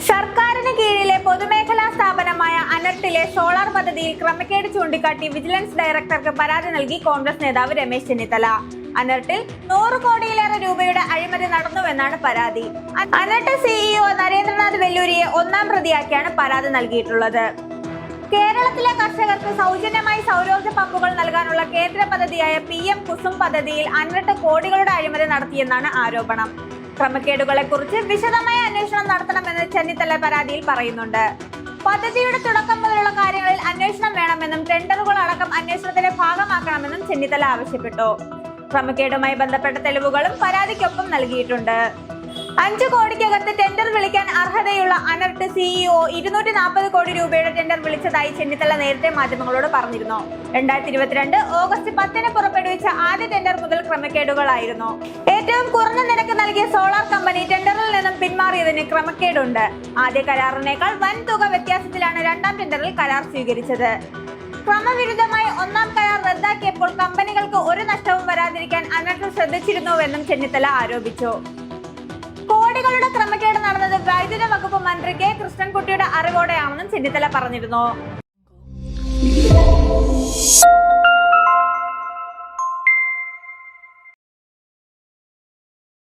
സർക്കാരിന് കീഴിലെ പൊതുമേഖലാ സ്ഥാപനമായ അനർട്ടിലെ സോളാർ പദ്ധതിയിൽ ക്രമക്കേട് ചൂണ്ടിക്കാട്ടി വിജിലൻസ് ഡയറക്ടർക്ക് പരാതി നൽകി കോൺഗ്രസ് നേതാവ് രമേശ് ചെന്നിത്തല. അനർട്ടിൽ 100 കോടിയിലേറെ രൂപയുടെ അഴിമതി നടന്നുവെന്നാണ് പരാതി. അനർട്ട് സിഇഒ നരേന്ദ്രനാഥ് വെല്ലൂരിയെ ഒന്നാം പ്രതിയാക്കിയാണ് പരാതി നൽകിയിട്ടുള്ളത്. കേരളത്തിലെ കർഷകർക്ക് സൗജന്യമായി സൗരോർജ്ജ പമ്പുകൾ നൽകാനുള്ള കേന്ദ്ര പദ്ധതിയായ PM കുസും പദ്ധതിയിൽ അനർട്ട് കോടികളുടെ അഴിമതി നടത്തിയെന്നാണ് ആരോപണം. ക്രമക്കേടുകളെ കുറിച്ച് വിശദമായ അന്വേഷണം നടത്തണമെന്ന് ചെന്നിത്തല പരാതിയിൽ പറയുന്നുണ്ട്. പദ്ധതിയുടെ തുടക്കം മുതലുള്ള കാര്യങ്ങളിൽ അന്വേഷണം വേണമെന്നും ടെൻഡറുകൾ അടക്കം അന്വേഷണത്തിന്റെ ഭാഗമാക്കണമെന്നും ചെന്നിത്തല ആവശ്യപ്പെട്ടു. ക്രമക്കേടുമായി ബന്ധപ്പെട്ട തെളിവുകളും പരാതിക്കൊപ്പം നൽകിയിട്ടുണ്ട്. 5 കോടിക്കകത്ത് ടെൻഡർ വിളിക്കാൻ അർഹതയുള്ള അനർട്ട് സിഇഒ 240 കോടി രൂപയുടെ ടെൻഡർ വിളിച്ചതായി ചെന്നിത്തല നേരത്തെ മാധ്യമങ്ങളോട് പറഞ്ഞിരുന്നു. 2022 ഓഗസ്റ്റ് 10-ന് പുറപ്പെടുവിച്ച ആദ്യ ടെൻഡർ മുതൽ ക്രമക്കേടുകളായിരുന്നു. ഏറ്റവും കുറഞ്ഞ നിരക്ക് നൽകിയ സോളാർ കമ്പനി ടെൻഡറിൽ നിന്നും പിന്മാറിയതിന് ക്രമക്കേടുണ്ട്. ആദ്യ കരാറിനേക്കാൾ വൻ തുക വ്യത്യാസത്തിലാണ് രണ്ടാം ടെൻഡറിൽ കരാർ സ്വീകരിച്ചത്. ക്രമവിരുദ്ധമായി ഒന്നാം കരാർ റദ്ദാക്കിയപ്പോൾ കമ്പനികൾക്ക് ഒരു നഷ്ടവും വരാതിരിക്കാൻ അനർട്ട് ശ്രദ്ധിച്ചിരുന്നുവെന്നും ചെന്നിത്തല ആരോപിച്ചു. കോടികളുടെ ക്രമക്കേട് നടന്നത് വൈദ്യുത വകുപ്പ് മന്ത്രി കെ കൃഷ്ണൻകുട്ടിയുടെ അറിവോടെയാണെന്നും ചെന്നിത്തല പറഞ്ഞിരുന്നു.